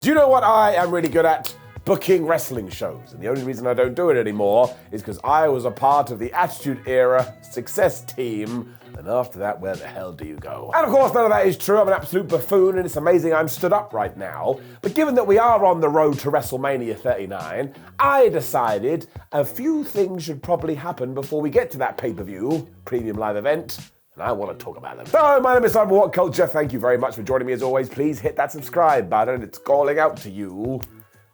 Do you know what I am really good at? Booking wrestling shows. And the only reason I don't do it anymore is because I was a part of the Attitude Era success team. And after that, where the hell do you go? And of course, none of that is true. I'm an absolute buffoon, and it's amazing I'm stood up right now. But given that we are on the road to WrestleMania 39, I decided a few things should probably happen before we get to that pay-per-view premium live event. And I want to talk about them. So, my name is Simon What Culture. Thank you very much for joining me as always. Please hit that subscribe button. It's calling out to you.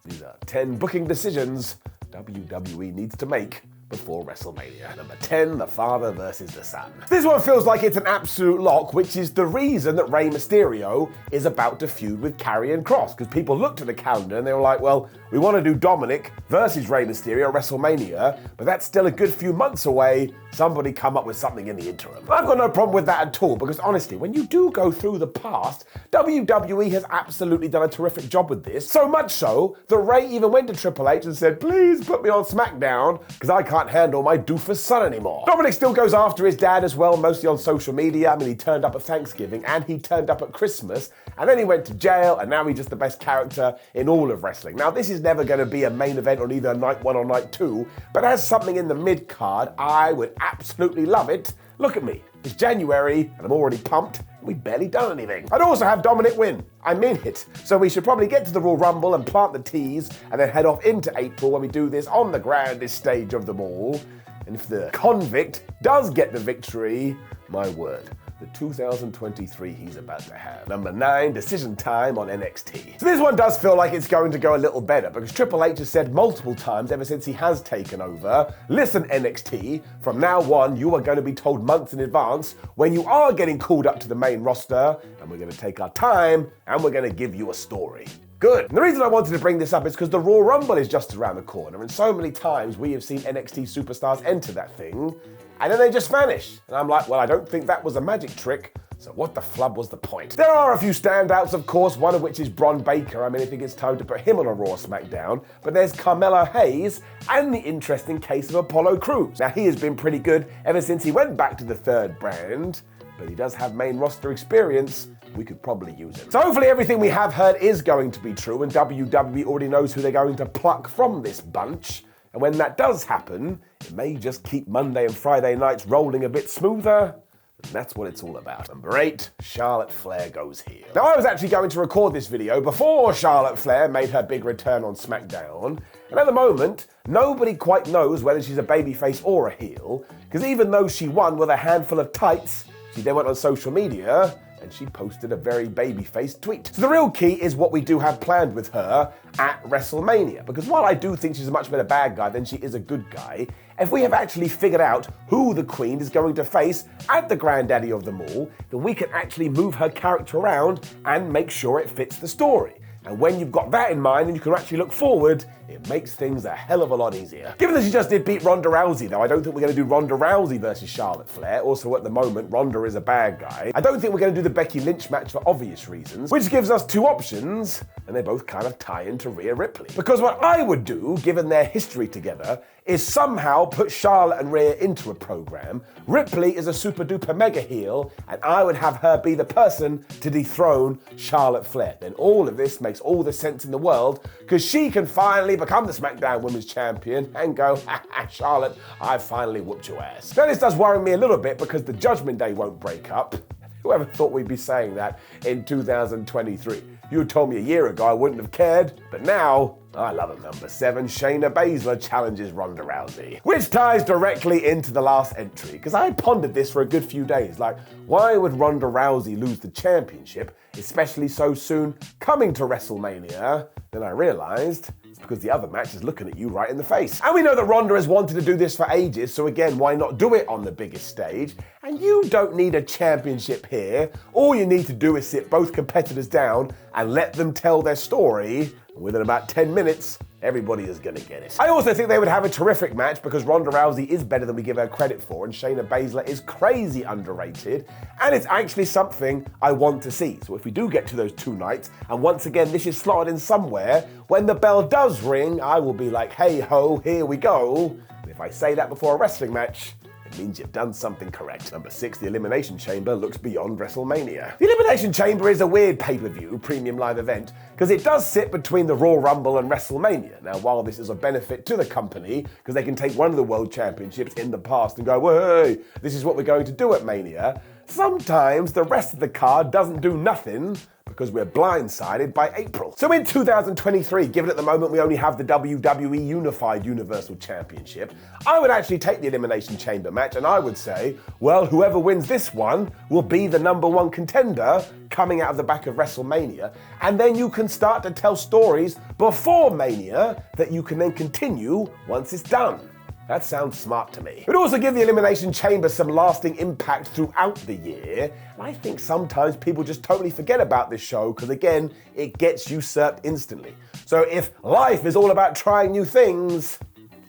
These are 10 booking decisions WWE needs to make before WrestleMania. Number 10, the father versus the son. This one feels like it's an absolute lock, which is the reason that Rey Mysterio is about to feud with Karrion Kross. Because people looked at the calendar and they were like, well, we want to do Dominic versus Rey Mysterio at WrestleMania, but that's still a good few months away. Somebody come up with something in the interim. I've got no problem with that at all, because honestly, when you do go through the past, WWE has absolutely done a terrific job with this. So much so that Rey even went to Triple H and said, please put me on SmackDown, because I can't handle my doofus son anymore. Dominic still goes after his dad as well, mostly on social media. I mean, he turned up at Thanksgiving and he turned up at Christmas, and then he went to jail, and now he's just the best character in all of wrestling. Now, this is never going to be a main event on either night 1 or night 2, but as something in the mid card, I would absolutely love it. Look at me. It's January and I'm already pumped. We've barely done anything. I'd also have Dominic win. I mean it. So we should probably get to the Royal Rumble and plant the tease and then head off into April when we do this on the grandest stage of them all. And if the convict does get the victory, my word, the 2023 he's about to have. Number 9, decision time on NXT. So this one does feel like it's going to go a little better, because Triple H has said multiple times ever since he has taken over, listen NXT, from now on you are going to be told months in advance when you are getting called up to the main roster, and we're going to take our time and we're going to give you a story. Good. And the reason I wanted to bring this up is because the Royal Rumble is just around the corner, and so many times we have seen NXT superstars enter that thing, and then they just vanish. And I'm like, well, I don't think that was a magic trick, so what the flub was the point? There are a few standouts, of course, one of which is Bron Baker. I mean, I think it's time to put him on a Raw SmackDown, but there's Carmelo Hayes and the interesting case of Apollo Crews. Now, he has been pretty good ever since he went back to the third brand, but he does have main roster experience. We could probably use it. So hopefully everything we have heard is going to be true, and WWE already knows who they're going to pluck from this bunch. And when that does happen, it may just keep Monday and Friday nights rolling a bit smoother. And that's what it's all about. Number 8, Charlotte Flair goes heel. Now, I was actually going to record this video before Charlotte Flair made her big return on SmackDown. And at the moment, nobody quite knows whether she's a babyface or a heel, because even though she won with a handful of tights, she then went on social media and she posted a very baby-faced tweet. So the real key is what we do have planned with her at WrestleMania. Because while I do think she's a much better bad guy than she is a good guy, if we have actually figured out who the Queen is going to face at the granddaddy of them all, then we can actually move her character around and make sure it fits the story. And when you've got that in mind and you can actually look forward, it makes things a hell of a lot easier. Given that she just did beat Ronda Rousey, though, I don't think we're going to do Ronda Rousey versus Charlotte Flair. Also, at the moment, Ronda is a bad guy. I don't think we're going to do the Becky Lynch match for obvious reasons, which gives us 2 options, and they both kind of tie into Rhea Ripley. Because what I would do, given their history together, is somehow put Charlotte and Rhea into a program. Ripley is a super duper mega heel, and I would have her be the person to dethrone Charlotte Flair. Then all of this makes all the sense in the world, because she can finally become the SmackDown Women's Champion and go, ha ha, Charlotte, I finally whooped your ass. Now, this does worry me a little bit because the Judgment Day won't break up. Whoever thought we'd be saying that in 2023? You told me a year ago I wouldn't have cared, but now, I love it. Number 7, Shayna Baszler challenges Ronda Rousey, which ties directly into the last entry, because I pondered this for a good few days. Like, why would Ronda Rousey lose the championship, especially so soon coming to WrestleMania? Then I realized it's because the other match is looking at you right in the face. And we know that Ronda has wanted to do this for ages, so again, why not do it on the biggest stage? And you don't need a championship here. All you need to do is sit both competitors down and let them tell their story. Within about 10 minutes, everybody is going to get it. I also think they would have a terrific match because Ronda Rousey is better than we give her credit for, and Shayna Baszler is crazy underrated, and it's actually something I want to see. So if we do get to those 2 nights, and once again this is slotted in somewhere, when the bell does ring, I will be like, hey ho, here we go. And if I say that before a wrestling match, it means you've done something correct. Number 6, the Elimination Chamber looks beyond WrestleMania. The Elimination Chamber is a weird pay-per-view premium live event because it does sit between the Royal Rumble and WrestleMania. Now, while this is a benefit to the company because they can take one of the world championships in the past and go, hey, this is what we're going to do at Mania, sometimes the rest of the card doesn't do nothing because we're blindsided by April. So in 2023, given at the moment we only have the WWE Unified Universal Championship, I would actually take the Elimination Chamber match and I would say, well, whoever wins this one will be the number 1 contender coming out of the back of WrestleMania, and then you can start to tell stories before Mania that you can then continue once it's done. That sounds smart to me. It would also give the Elimination Chamber some lasting impact throughout the year. And I think sometimes people just totally forget about this show because, again, it gets usurped instantly. So if life is all about trying new things,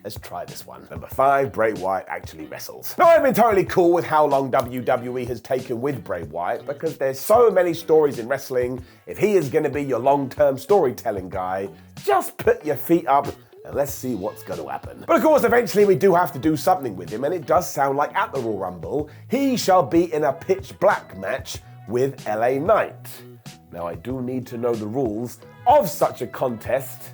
let's try this one. Number 5, Bray Wyatt actually wrestles. Now, I've been totally cool with how long WWE has taken with Bray Wyatt because there's so many stories in wrestling. If he is going to be your long-term storytelling guy, just put your feet up and let's see what's going to happen. But of course, eventually we do have to do something with him, and it does sound like at the Royal Rumble, he shall be in a pitch black match with LA Knight. Now, I do need to know the rules of such a contest.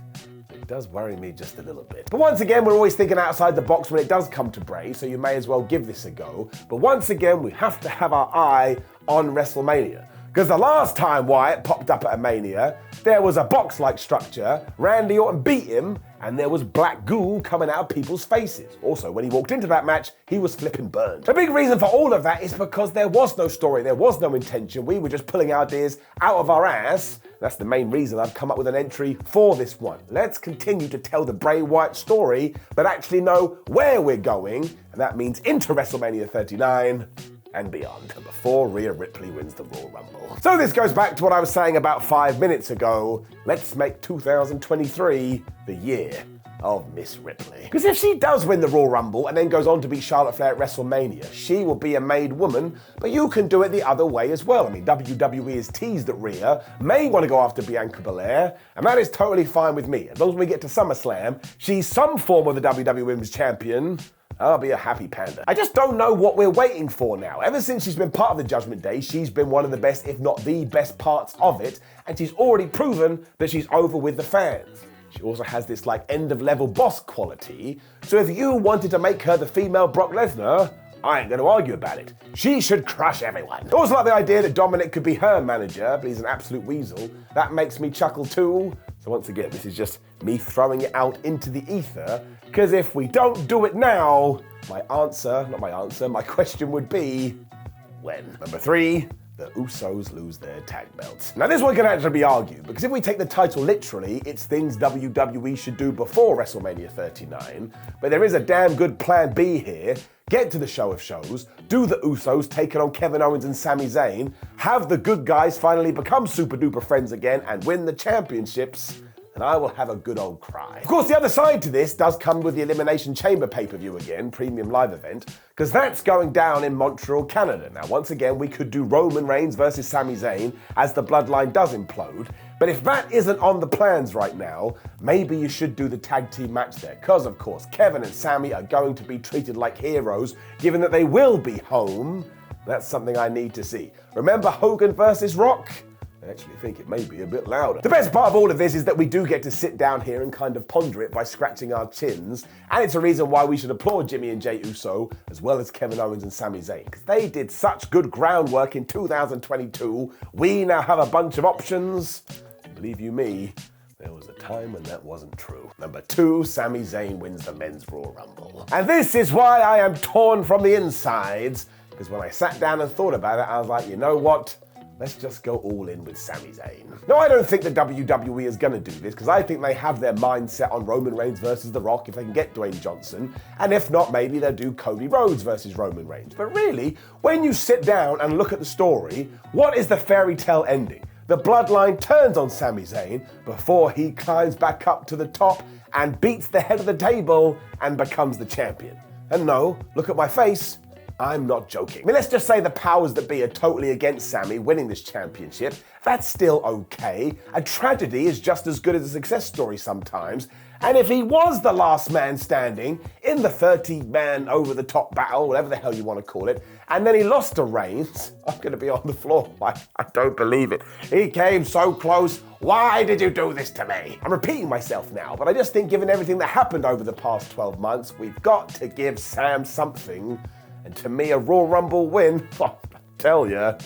It does worry me just a little bit. But once again, we're always thinking outside the box when it does come to Bray, so you may as well give this a go. But once again, we have to have our eye on WrestleMania. Because the last time Wyatt popped up at a Mania, there was a box-like structure, Randy Orton beat him, and there was black goo coming out of people's faces. Also, when he walked into that match, he was flipping burned. The big reason for all of that is because there was no story, there was no intention. We were just pulling ideas out of our ass. That's the main reason I've come up with an entry for this one. Let's continue to tell the Bray Wyatt story, but actually know where we're going, and that means into WrestleMania 39. And beyond. Number 4, Rhea Ripley wins the Royal Rumble. So this goes back to what I was saying about 5 minutes ago. Let's make 2023 the year of Miss Ripley. Because if she does win the Royal Rumble and then goes on to beat Charlotte Flair at WrestleMania, she will be a made woman, but you can do it the other way as well. I mean, WWE has teased that Rhea may want to go after Bianca Belair, and that is totally fine with me. As long as we get to SummerSlam, she's some form of the WWE Women's Champion, I'll be a happy panda. I just don't know what we're waiting for now. Ever since she's been part of the Judgment Day, she's been one of the best, if not the best parts of it, and she's already proven that she's over with the fans. She also has this like end-of-level boss quality, so if you wanted to make her the female Brock Lesnar, I ain't gonna argue about it. She should crush everyone. I also like the idea that Dominic could be her manager, but he's an absolute weasel. That makes me chuckle too. So once again, this is just me throwing it out into the ether, because if we don't do it now, my question would be, when? Number 3, the Usos lose their tag belts. Now this one can actually be argued, because if we take the title literally, it's things WWE should do before WrestleMania 39, but there is a damn good plan B here. Get to the show of shows, do the Usos taking on Kevin Owens and Sami Zayn, have the good guys finally become super duper friends again and win the championships, and I will have a good old cry. Of course, the other side to this does come with the Elimination Chamber pay-per-view again, premium live event, because that's going down in Montreal, Canada. Now, once again, we could do Roman Reigns versus Sami Zayn as the bloodline does implode, but if that isn't on the plans right now, maybe you should do the tag team match there, because of course, Kevin and Sami are going to be treated like heroes, given that they will be home. That's something I need to see. Remember Hogan versus Rock? I actually think it may be a bit louder. The best part of all of this is that we do get to sit down here and kind of ponder it by scratching our chins, and it's a reason why we should applaud Jimmy and Jey Uso, as well as Kevin Owens and Sami Zayn, because they did such good groundwork in 2022. We now have a bunch of options. Believe you me, there was a time when that wasn't true. Number 2, Sami Zayn wins the Men's Royal Rumble. And this is why I am torn from the insides, because when I sat down and thought about it, I was like, you know what? Let's just go all in with Sami Zayn. No, I don't think the WWE is going to do this, because I think they have their mindset on Roman Reigns versus The Rock if they can get Dwayne Johnson, and if not, maybe they'll do Cody Rhodes versus Roman Reigns. But really, when you sit down and look at the story, what is the fairy tale ending? The bloodline turns on Sami Zayn before he climbs back up to the top and beats the head of the table and becomes the champion. And no, look at my face, I'm not joking. I mean, let's just say the powers that be are totally against Sami winning this championship. That's still okay. A tragedy is just as good as a success story sometimes. And if he was the last man standing in the 30-man over-the-top battle, whatever the hell you want to call it, and then he lost to Reigns, I'm going to be on the floor. I don't believe it. He came so close. Why did you do this to me? I'm repeating myself now, but I just think given everything that happened over the past 12 months, we've got to give Sam something. And to me, a Royal Rumble win, I tell ya,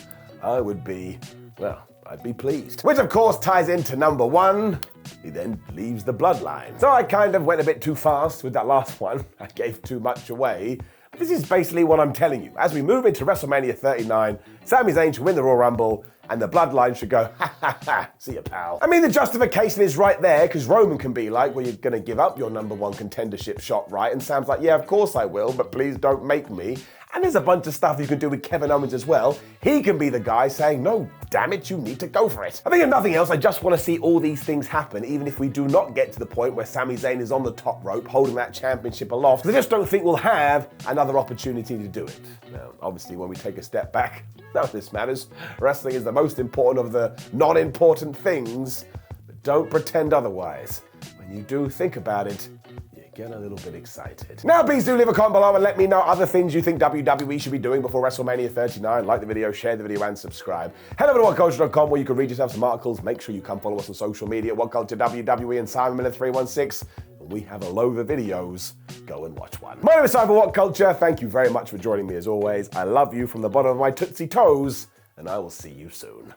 I would be, well, I'd be pleased. Which of course ties into number one. He then leaves the bloodline. So I kind of went a bit too fast with that last one. I gave too much away. But this is basically what I'm telling you. As we move into WrestleMania 39, Sami Zayn should win the Royal Rumble, and the bloodline should go, ha ha ha, see ya, pal. I mean, the justification is right there, because Roman can be like, well, you're gonna give up your number one contendership shot, right? And Sam's like, yeah, of course I will, but please don't make me. And there's a bunch of stuff you can do with Kevin Owens as well. He can be the guy saying, no, damn it, you need to go for it. I think if nothing else, I just want to see all these things happen, even if we do not get to the point where Sami Zayn is on the top rope holding that championship aloft. I just don't think we'll have another opportunity to do it. Now, obviously, when we take a step back, none of this matters. Wrestling is the most important of the non-important things, but don't pretend otherwise. When you do think about it, get a little bit excited. Now, please do leave a comment below and let me know other things you think WWE should be doing before WrestleMania 39. Like the video, share the video, and subscribe. Head over to whatculture.com where you can read yourself some articles. Make sure you come follow us on social media, What Culture WWE and Simon316. We have a load of videos. Go and watch one. My name is Simon What Culture. Thank you very much for joining me as always. I love you from the bottom of my tootsie toes, and I will see you soon.